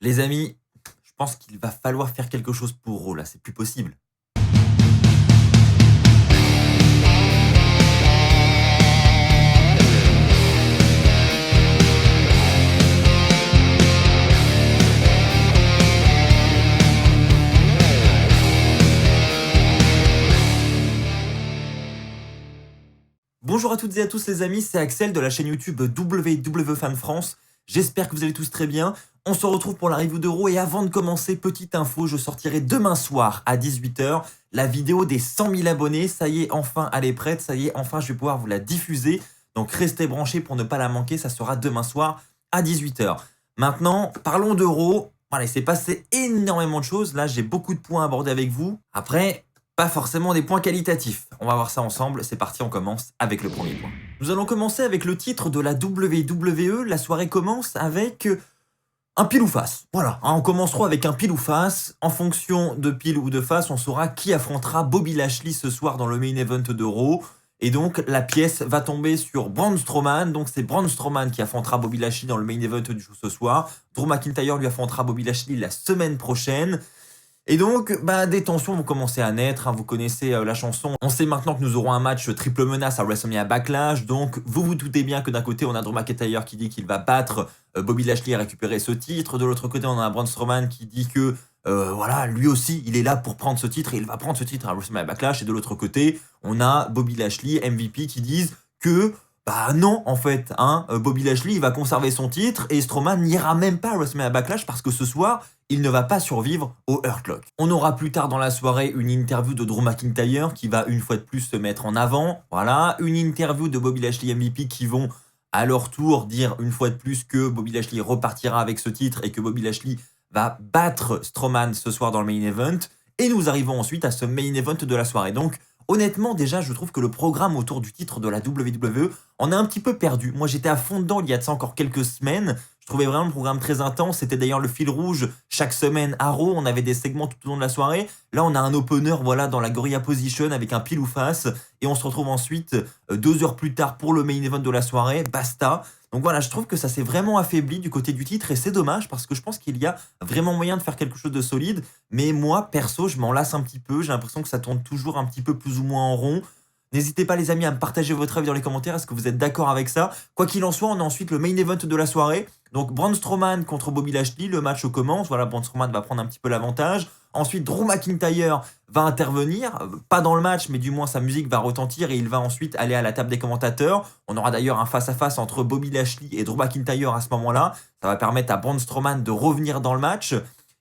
Les amis, je pense qu'il va falloir faire quelque chose pour Raw là, c'est plus possible. Bonjour à toutes et à tous les amis, c'est Axel de la chaîne YouTube WWE Fan France. J'espère que vous allez tous très bien. On se retrouve pour la review de Raw et avant de commencer, petite info, je sortirai demain soir à 18 h la vidéo des 100 000 abonnés. Ça y est, enfin, elle est prête. Ça y est, enfin, je vais pouvoir vous la diffuser. Donc restez branchés pour ne pas la manquer. Ça sera demain soir à 18 h. Maintenant, parlons de Raw. Voilà, il s'est passé énormément de choses. Là, j'ai beaucoup de points à aborder avec vous. Après, pas forcément des points qualitatifs. On va voir ça ensemble. C'est parti, on commence avec le premier point. Nous allons commencer avec le titre de la WWE. La soirée commence avec un pile ou face. Voilà, on commencera avec un pile ou face. En fonction de pile ou de face, on saura qui affrontera Bobby Lashley ce soir dans le main event de Raw. Et donc, la pièce va tomber sur Braun Strowman. Donc, c'est Braun Strowman qui affrontera Bobby Lashley dans le main event du show ce soir. Drew McIntyre lui affrontera Bobby Lashley la semaine prochaine. Et donc, des tensions vont commencer à naître, hein, vous connaissez la chanson. On sait maintenant que nous aurons un match triple menace à WrestleMania Backlash, donc vous vous doutez bien que d'un côté, on a Drew McIntyre qui dit qu'il va battre Bobby Lashley et récupérer ce titre. De l'autre côté, on a Braun Strowman qui dit que, voilà, lui aussi, il est là pour prendre ce titre et il va prendre ce titre à WrestleMania Backlash. Et de l'autre côté, on a Bobby Lashley, MVP, qui disent que non, en fait, hein, Bobby Lashley, il va conserver son titre et Strowman n'ira même pas à WrestleMania Backlash parce que ce soir, il ne va pas survivre au Hurt Lock. On aura plus tard dans la soirée une interview de Drew McIntyre qui va une fois de plus se mettre en avant. Voilà, une interview de Bobby Lashley MVP qui vont à leur tour dire une fois de plus que Bobby Lashley repartira avec ce titre et que Bobby Lashley va battre Strowman ce soir dans le main event. Et nous arrivons ensuite à ce main event de la soirée. Donc, honnêtement, déjà, je trouve que le programme autour du titre de la WWE en a un petit peu perdu. Moi, j'étais à fond dedans il y a de ça encore quelques semaines. Je trouvais vraiment le programme très intense. C'était d'ailleurs le fil rouge chaque semaine à Raw. On avait des segments tout au long de la soirée. Là, on a un opener voilà, dans la Gorilla Position avec un pile ou face. Et on se retrouve ensuite 2 heures plus tard pour le main event de la soirée. Basta. Donc voilà, je trouve que ça s'est vraiment affaibli du côté du titre et c'est dommage parce que je pense qu'il y a vraiment moyen de faire quelque chose de solide. Mais moi, perso, je m'en lasse un petit peu. J'ai l'impression que ça tourne toujours un petit peu plus ou moins en rond. N'hésitez pas les amis à me partager votre avis dans les commentaires. Est-ce que vous êtes d'accord avec ça? Quoi qu'il en soit, on a ensuite le main event de la soirée. Donc Braun Strowman contre Bobby Lashley, le match commence. Voilà, Braun Strowman va prendre un petit peu l'avantage. Ensuite, Drew McIntyre va intervenir, pas dans le match, mais du moins sa musique va retentir et il va ensuite aller à la table des commentateurs. On aura d'ailleurs un face-à-face entre Bobby Lashley et Drew McIntyre à ce moment-là. Ça va permettre à Braun Strowman de revenir dans le match.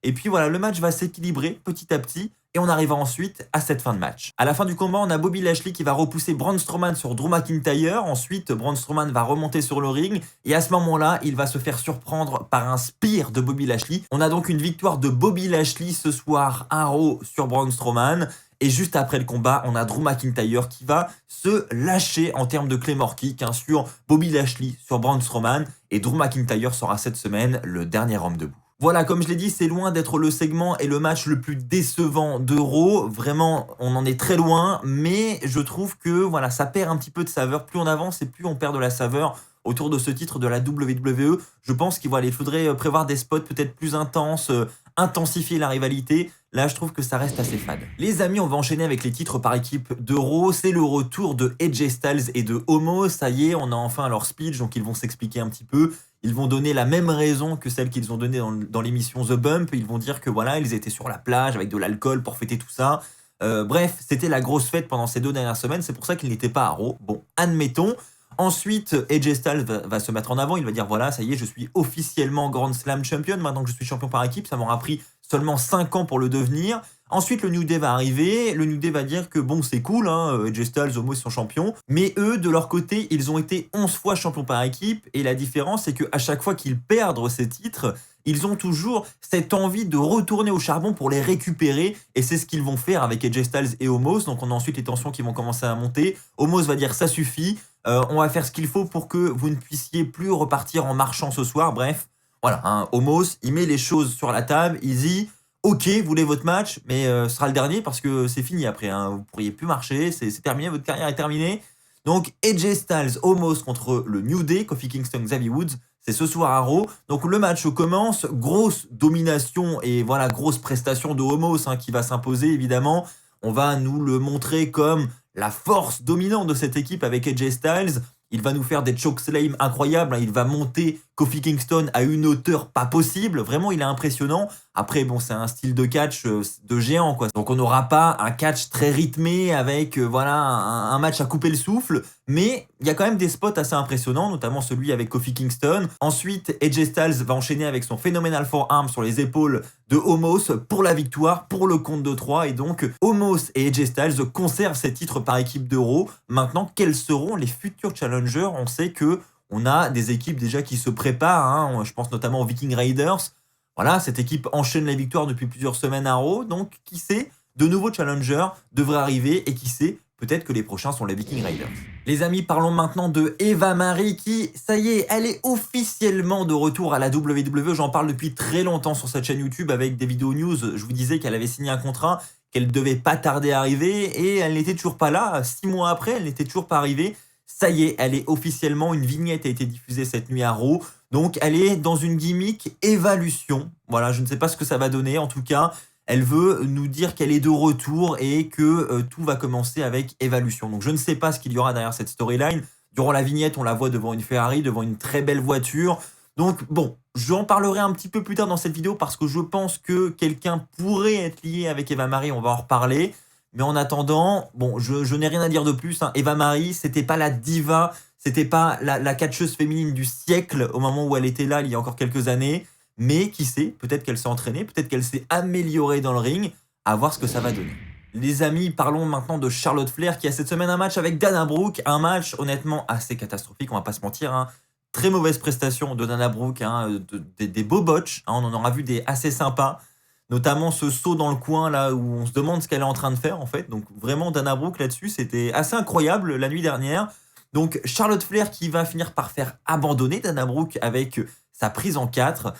Et puis voilà, le match va s'équilibrer petit à petit. Et on arrive ensuite à cette fin de match. À la fin du combat, on a Bobby Lashley qui va repousser Braun Strowman sur Drew McIntyre. Ensuite, Braun Strowman va remonter sur le ring. Et à ce moment-là, il va se faire surprendre par un spear de Bobby Lashley. On a donc une victoire de Bobby Lashley ce soir à Raw sur Braun Strowman. Et juste après le combat, on a Drew McIntyre qui va se lâcher en termes de Claymore Kick sur Bobby Lashley, sur Braun Strowman. Et Drew McIntyre sera cette semaine le dernier homme debout. Voilà, comme je l'ai dit, c'est loin d'être le segment et le match le plus décevant de Raw. Vraiment, on en est très loin, mais je trouve que voilà, ça perd un petit peu de saveur. Plus on avance et plus on perd de la saveur autour de ce titre de la WWE. Je pense qu'il voilà, il faudrait prévoir des spots peut-être plus intenses, intensifier la rivalité. Là, je trouve que ça reste assez fade. Les amis, on va enchaîner avec les titres par équipe de Raw. C'est le retour de AJ Styles et de Omos. Ça y est, on a enfin leur speech, donc ils vont s'expliquer un petit peu. Ils vont donner la même raison que celle qu'ils ont donnée dans l'émission The Bump. Ils vont dire que voilà, ils étaient sur la plage avec de l'alcool pour fêter tout ça. Bref, c'était la grosse fête pendant ces 2 dernières semaines. C'est pour ça qu'ils n'étaient pas à Raw. Bon, admettons. Ensuite, AJ Styles va se mettre en avant. Il va dire voilà, ça y est, je suis officiellement Grand Slam Champion. Maintenant que je suis champion par équipe, ça m'aura pris seulement 5 ans pour le devenir. Ensuite, le New Day va arriver. Le New Day va dire que bon, c'est cool, hein, AJ Styles, Omos sont champions. Mais eux, de leur côté, ils ont été 11 fois champions par équipe. Et la différence, c'est qu'à chaque fois qu'ils perdent ces titres, ils ont toujours cette envie de retourner au charbon pour les récupérer. Et c'est ce qu'ils vont faire avec AJ Styles et Omos. Donc on a ensuite les tensions qui vont commencer à monter. Omos va dire ça suffit. On va faire ce qu'il faut pour que vous ne puissiez plus repartir en marchant ce soir. Bref, voilà, hein, Omos, il met les choses sur la table. Il dit ok, vous voulez votre match, mais ce sera le dernier parce que c'est fini après. Hein, vous ne pourriez plus marcher, c'est terminé, votre carrière est terminée. Donc AJ Styles, Omos contre le New Day, Kofi Kingston, Xavier Woods. c'est ce soir à Raw. Donc le match commence, grosse domination et voilà, grosse prestation de Omos qui va s'imposer évidemment. On va nous le montrer comme la force dominante de cette équipe avec AJ Styles. Il va nous faire des chokeslams incroyables, il va monter Kofi Kingston à une hauteur pas possible. Vraiment, il est impressionnant. Après, bon, c'est un style de catch de géant, quoi. Donc, on n'aura pas un catch très rythmé avec, voilà, un match à couper le souffle. Mais il y a quand même des spots assez impressionnants, notamment celui avec Kofi Kingston. Ensuite, AJ Styles va enchaîner avec son Phenomenal Forearm sur les épaules de Omos pour la victoire, pour le compte de 3. Et donc, Omos et AJ Styles conservent ces titres par équipe de Raw. Maintenant, quels seront les futurs challengers? On sait que on a des équipes déjà qui se préparent. Je pense notamment aux Viking Raiders. Voilà, cette équipe enchaîne les victoires depuis plusieurs semaines à Raw. Donc, qui sait, de nouveaux challengers devraient arriver. Et qui sait, peut-être que les prochains sont les Viking Raiders. Les amis, parlons maintenant de Eva Marie qui, ça y est, elle est officiellement de retour à la WWE. J'en parle depuis très longtemps sur cette chaîne YouTube avec des vidéos news. Je vous disais qu'elle avait signé un contrat, qu'elle devait pas tarder à arriver et elle n'était toujours pas là. 6 mois après, elle n'était toujours pas arrivée. Ça y est, elle est officiellement, une vignette a été diffusée cette nuit à Raw. Donc, elle est dans une gimmick évaluation. Voilà, je ne sais pas ce que ça va donner. En tout cas, elle veut nous dire qu'elle est de retour et que tout va commencer avec évaluation. Donc, je ne sais pas ce qu'il y aura derrière cette storyline. Durant la vignette, on la voit devant une Ferrari, devant une très belle voiture. Donc, bon, j'en parlerai un petit peu plus tard dans cette vidéo parce que je pense que quelqu'un pourrait être lié avec Eva Marie. On va en reparler. Mais en attendant, bon, je n'ai rien à dire de plus. Eva Marie, c'était pas la diva, c'était pas la catcheuse féminine du siècle au moment où elle était là il y a encore quelques années. Mais qui sait, peut-être qu'elle s'est entraînée, peut-être qu'elle s'est améliorée dans le ring, à voir ce que ça va donner. Les amis, parlons maintenant de Charlotte Flair qui a cette semaine un match avec Dana Brooke. Un match honnêtement assez catastrophique, on va pas se mentir. Très mauvaise prestation de Dana Brooke, des beaux botches, on en aura vu des assez sympas. Notamment ce saut dans le coin là où on se demande ce qu'elle est en train de faire en fait. Donc vraiment Dana Brooke là-dessus, c'était assez incroyable la nuit dernière. Donc Charlotte Flair qui va finir par faire abandonner Dana Brooke avec sa prise en 4.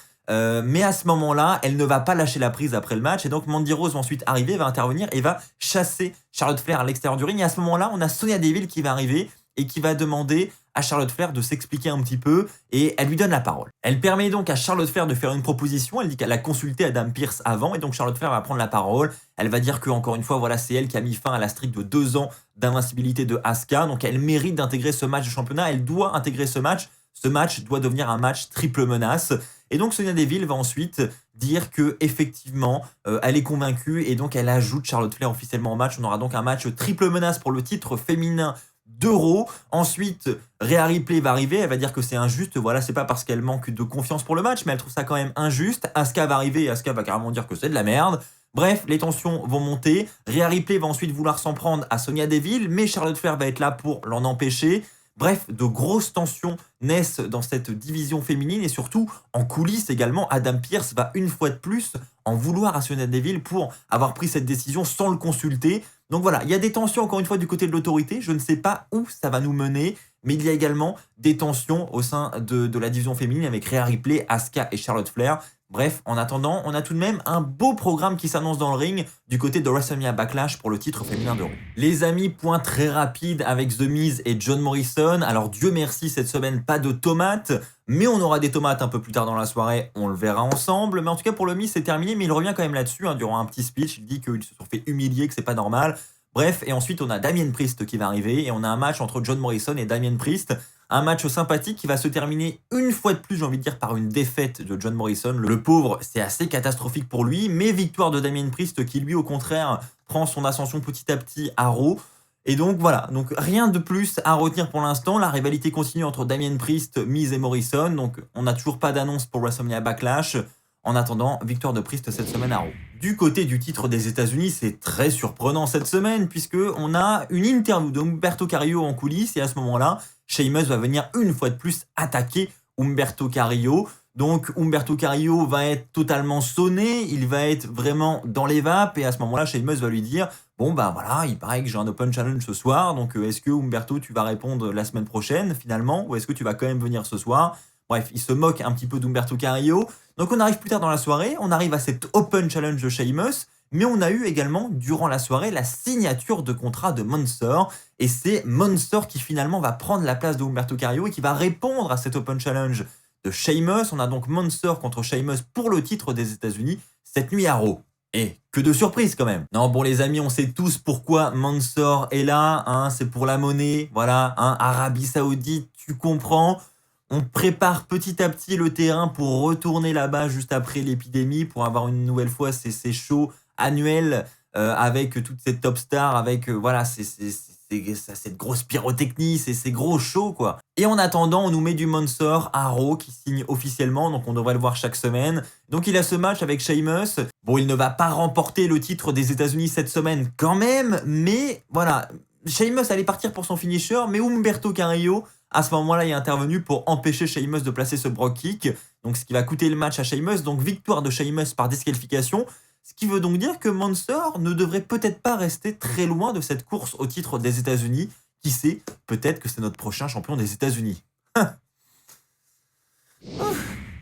Mais à ce moment-là, elle ne va pas lâcher la prise après le match. Et donc Mandy Rose va ensuite arriver, va intervenir et va chasser Charlotte Flair à l'extérieur du ring. Et à ce moment-là, on a Sonya Deville qui va arriver et qui va demander à Charlotte Flair de s'expliquer un petit peu et elle lui donne la parole. Elle permet donc à Charlotte Flair de faire une proposition, elle dit qu'elle a consulté Adam Pearce avant et donc Charlotte Flair va prendre la parole. Elle va dire que encore une fois, voilà, c'est elle qui a mis fin à la streak de 2 ans d'invincibilité de Asuka, donc elle mérite d'intégrer ce match de championnat, elle doit intégrer ce match. Ce match doit devenir un match triple menace. Et donc Sonya Deville va ensuite dire que effectivement elle est convaincue et donc elle ajoute Charlotte Flair officiellement au match. On aura donc un match triple menace pour le titre féminin d'Euro. Ensuite, Rhea Ripley va arriver, elle va dire que c'est injuste. Voilà, c'est pas parce qu'elle manque de confiance pour le match, mais elle trouve ça quand même injuste. Asuka va arriver et Asuka va carrément dire que c'est de la merde. Bref, les tensions vont monter. Rhea Ripley va ensuite vouloir s'en prendre à Sonya Deville, mais Charlotte Flair va être là pour l'en empêcher. Bref, de grosses tensions naissent dans cette division féminine et surtout, en coulisses également, Adam Pearce va une fois de plus en vouloir à Sonya Deville pour avoir pris cette décision sans le consulter. Donc voilà, il y a des tensions encore une fois du côté de l'autorité, je ne sais pas où ça va nous mener, mais il y a également des tensions au sein de la division féminine avec Rhea Ripley, Asuka et Charlotte Flair. Bref, en attendant, on a tout de même un beau programme qui s'annonce dans le ring du côté de WrestleMania Backlash pour le titre féminin de Raw. Les amis, point très rapide avec The Miz et John Morrison. Alors Dieu merci, cette semaine, pas de tomates, mais on aura des tomates un peu plus tard dans la soirée, on le verra ensemble. Mais en tout cas, pour le Miz, c'est terminé, mais il revient quand même là-dessus, durant un petit speech. Il dit qu'ils se sont fait humilier, que c'est pas normal. Bref, et ensuite, on a Damien Priest qui va arriver, et on a un match entre John Morrison et Damien Priest. Un match sympathique qui va se terminer une fois de plus, j'ai envie de dire, par une défaite de John Morrison. Le pauvre, c'est assez catastrophique pour lui, mais victoire de Damien Priest qui, lui, au contraire, prend son ascension petit à petit à Raw. Et donc, voilà. Donc, rien de plus à retenir pour l'instant. La rivalité continue entre Damien Priest, Miz et Morrison. Donc, on n'a toujours pas d'annonce pour WrestleMania Backlash. En attendant, victoire de Priest cette semaine à Raw. Du côté du titre des États-Unis, c'est très surprenant cette semaine, puisque on a une interview d'Umberto Carrillo en coulisses, et à ce moment-là, Sheamus va venir une fois de plus attaquer Umberto Carrillo. Donc Umberto Carrillo va être totalement sonné, il va être vraiment dans les vapes, et à ce moment-là, Sheamus va lui dire « Bon bah voilà, il paraît que j'ai un Open Challenge ce soir, donc est-ce que Umberto, tu vas répondre la semaine prochaine finalement, ou est-ce que tu vas quand même venir ce soir ?» Bref, il se moque un petit peu d'Umberto Carrillo. Donc on arrive plus tard dans la soirée, on arrive à cet Open Challenge de Sheamus, mais on a eu également, durant la soirée, la signature de contrat de Monster, et c'est Monster qui finalement va prendre la place de Umberto Carrillo et qui va répondre à cet Open Challenge de Sheamus. On a donc Mansoor contre Sheamus pour le titre des États-Unis cette nuit à Raw. Et que de surprise quand même. Non, bon les amis, on sait tous pourquoi Mansoor est là, hein, c'est pour la monnaie, voilà, hein, Arabie Saoudite, tu comprends. On prépare petit à petit le terrain pour retourner là-bas juste après l'épidémie, pour avoir une nouvelle fois ces shows annuels avec toutes ces top stars, avec voilà, cette grosse pyrotechnie, ces gros shows quoi. Et en attendant, on nous met du Mansoor à Raw qui signe officiellement, donc on devrait le voir chaque semaine. Donc il a ce match avec Sheamus. Bon, il ne va pas remporter le titre des États-Unis cette semaine quand même, mais voilà, Sheamus allait partir pour son finisher, mais Humberto Carrillo à ce moment-là, il est intervenu pour empêcher Sheamus de placer ce Brogue Kick, donc ce qui va coûter le match à Sheamus, donc victoire de Sheamus par disqualification, ce qui veut donc dire que Mansoor ne devrait peut-être pas rester très loin de cette course au titre des États-Unis. Qui sait, peut-être que c'est notre prochain champion des États-Unis.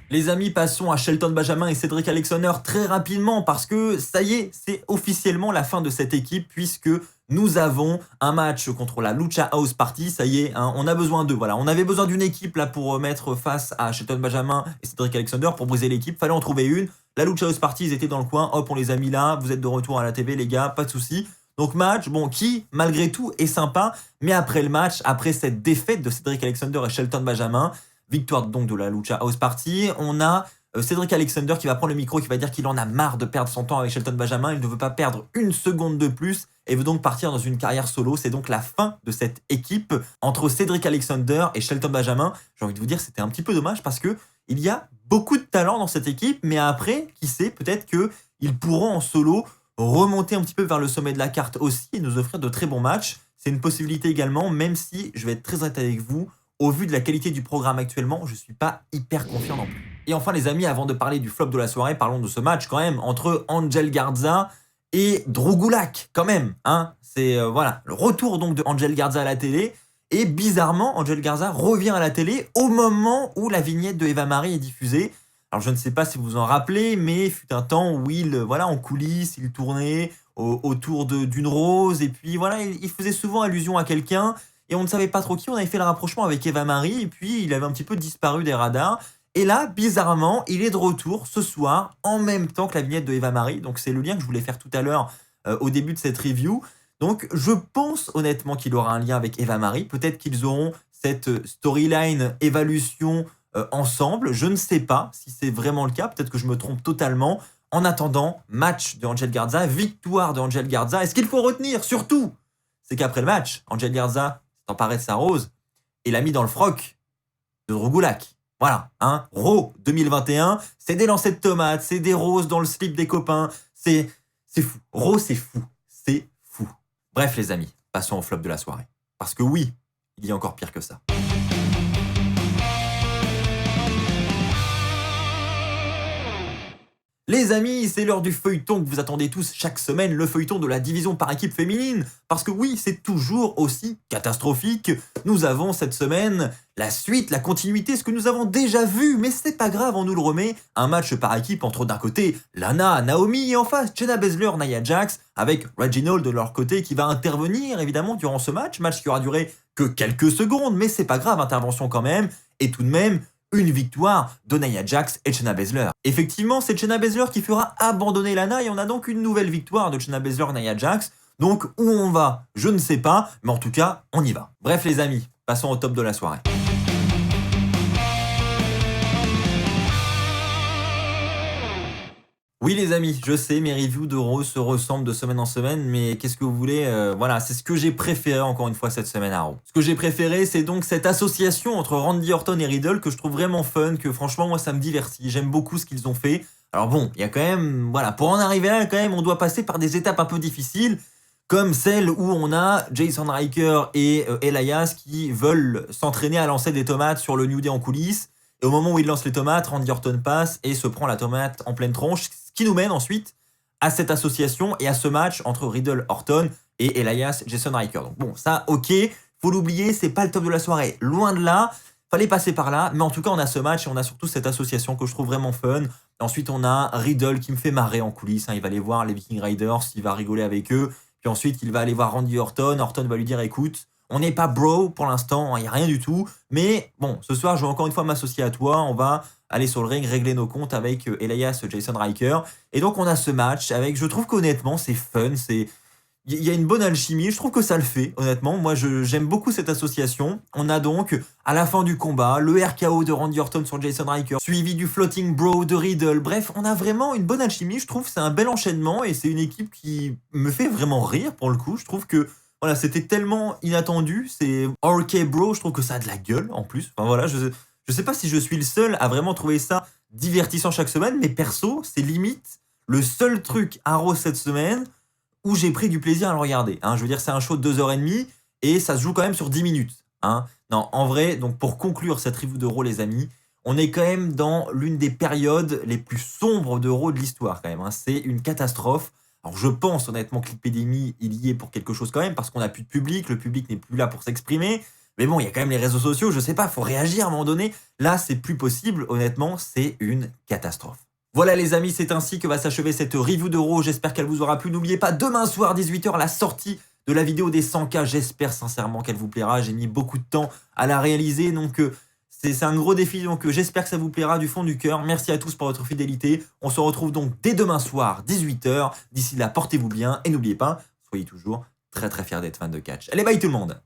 Les amis, passons à Shelton Benjamin et Cedric Alexander très rapidement parce que ça y est, c'est officiellement la fin de cette équipe puisque nous avons un match contre la Lucha House Party. Ça y est, hein, on a besoin d'eux. Voilà, on avait besoin d'une équipe là pour mettre face à Shelton Benjamin et Cedric Alexander pour briser l'équipe. Fallait en trouver une. La Lucha House Party, ils étaient dans le coin. Hop, on les a mis là. Vous êtes de retour à la TV, les gars, pas de souci. Donc match, bon, qui malgré tout est sympa, mais après le match, après cette défaite de Cedric Alexander et Shelton Benjamin, victoire donc de la Lucha House Party, on a Cedric Alexander qui va prendre le micro, qui va dire qu'il en a marre de perdre son temps avec Shelton Benjamin, il ne veut pas perdre une seconde de plus et veut donc partir dans une carrière solo. C'est donc la fin de cette équipe entre Cedric Alexander et Shelton Benjamin. J'ai envie de vous dire, c'était un petit peu dommage parce que il y a beaucoup de talent dans cette équipe, mais après, qui sait, peut-être qu'ils pourront en solo remonter un petit peu vers le sommet de la carte aussi et nous offrir de très bons matchs. C'est une possibilité également, même si, je vais être très honnête avec vous, au vu de la qualité du programme actuellement, je ne suis pas hyper confiant non plus. Et enfin les amis, avant de parler du flop de la soirée, parlons de ce match quand même entre Angel Garza et Drew Gulak quand même. Hein, c'est voilà, le retour donc de Angel Garza à la télé. Et bizarrement, Angel Garza revient à la télé au moment où la vignette de Eva Marie est diffusée. Alors je ne sais pas si vous vous en rappelez, mais il fut un temps où il, voilà, en coulisses, il tournait autour d'une rose. Et puis voilà, il faisait souvent allusion à quelqu'un. Et on ne savait pas trop qui, on avait fait le rapprochement avec Eva Marie, et puis il avait un petit peu disparu des radars. Et là, bizarrement, il est de retour ce soir, en même temps que la vignette de Eva Marie. Donc c'est le lien que je voulais faire tout à l'heure au début de cette review. Donc je pense honnêtement qu'il aura un lien avec Eva Marie. Peut-être qu'ils auront cette storyline évolution ensemble. Je ne sais pas si c'est vraiment le cas, peut-être que je me trompe totalement. En attendant, match de Angel Garza, victoire de Angel Garza. Et ce qu'il faut retenir, surtout, c'est qu'après le match, Angel Garza s'est emparé de sa rose et l'a mis dans le froc de Drew Gulak. Voilà, hein, Raw 2021, c'est des lancers de tomates, c'est des roses dans le slip des copains, c'est fou. Raw, c'est fou, c'est fou. Bref les amis, passons au flop de la soirée. Parce que oui, il y a encore pire que ça. Les amis, c'est l'heure du feuilleton que vous attendez tous chaque semaine, le feuilleton de la division par équipe féminine. Parce que oui, c'est toujours aussi catastrophique. Nous avons cette semaine la suite, la continuité, ce que nous avons déjà vu, mais c'est pas grave, on nous le remet. Un match par équipe entre d'un côté Lana, Naomi et en face Shayna Baszler, Nia Jax, avec Reginald de leur côté qui va intervenir évidemment durant ce match. Match qui aura duré que quelques secondes, mais c'est pas grave, intervention quand même. Et tout de même, une victoire de Nia Jax et Shayna Baszler. Effectivement, c'est Shayna Baszler qui fera abandonner Lana et on a donc une nouvelle victoire de Shayna Baszler et Nia Jax. Donc, où on va, je ne sais pas, mais en tout cas, on y va. Bref les amis, passons au top de la soirée. Oui les amis, je sais, mes reviews de Raw se ressemblent de semaine en semaine, mais qu'est-ce que vous voulez, voilà, c'est ce que j'ai préféré encore une fois cette semaine à Raw. Ce que j'ai préféré, c'est donc cette association entre Randy Orton et Riddle que je trouve vraiment fun, que franchement moi ça me divertit, j'aime beaucoup ce qu'ils ont fait. Alors bon, il y a quand même, voilà, pour en arriver là quand même, on doit passer par des étapes un peu difficiles, comme celle où on a Jason Riker et Elias qui veulent s'entraîner à lancer des tomates sur le New Day en coulisses. Et au moment où il lance les tomates, Randy Orton passe et se prend la tomate en pleine tronche, ce qui nous mène ensuite à cette association et à ce match entre Riddle Orton et Elias Jason Riker. Donc bon, ça, ok, faut l'oublier, c'est pas le top de la soirée, loin de là, fallait passer par là, mais en tout cas, on a ce match et on a surtout cette association que je trouve vraiment fun. Ensuite, on a Riddle qui me fait marrer en coulisses, hein, il va aller voir les Viking Raiders, il va rigoler avec eux, puis ensuite, il va aller voir Randy Orton, Orton va lui dire, écoute, On n'est pas bro pour l'instant, il n'y a rien du tout. Mais bon, ce soir, je vais encore une fois m'associer à toi. On va aller sur le ring, régler nos comptes avec Elias Jason Riker. Et donc, on a ce match avec, je trouve qu'honnêtement, c'est fun, il y a une bonne alchimie, je trouve que ça le fait, honnêtement. Moi, j'aime beaucoup cette association. On a donc, à la fin du combat, le RKO de Randy Orton sur Jason Riker, suivi du Floating Bro de Riddle. Bref, on a vraiment une bonne alchimie, je trouve. C'est un bel enchaînement et c'est une équipe qui me fait vraiment rire, pour le coup. Je trouve que, voilà, c'était tellement inattendu. C'est RK Bro, je trouve que ça a de la gueule, en plus. Enfin, voilà, je sais pas si je suis le seul à vraiment trouver ça divertissant chaque semaine, mais perso, c'est limite le seul truc à Raw cette semaine où j'ai pris du plaisir à le regarder. Hein. Je veux dire, c'est un show de 2h30 et ça se joue quand même sur 10 minutes. Hein. Non, en vrai, donc pour conclure cette review de Raw, les amis, on est quand même dans l'une des périodes les plus sombres de Raw de l'histoire, quand même. Hein. C'est une catastrophe. Alors, je pense honnêtement que l'épidémie, il y est pour quelque chose quand même, parce qu'on n'a plus de public, le public n'est plus là pour s'exprimer. Mais bon, il y a quand même les réseaux sociaux, je sais pas, faut réagir à un moment donné. Là, c'est plus possible, honnêtement, c'est une catastrophe. Voilà les amis, c'est ainsi que va s'achever cette review de Raw, j'espère qu'elle vous aura plu. N'oubliez pas, demain soir, 18h, la sortie de la vidéo des 100K, j'espère sincèrement qu'elle vous plaira. J'ai mis beaucoup de temps à la réaliser, donc c'est un gros défi, donc j'espère que ça vous plaira du fond du cœur. Merci à tous pour votre fidélité. On se retrouve donc dès demain soir, 18h. D'ici là, portez-vous bien et n'oubliez pas, soyez toujours très très fiers d'être fan de catch. Allez, bye tout le monde!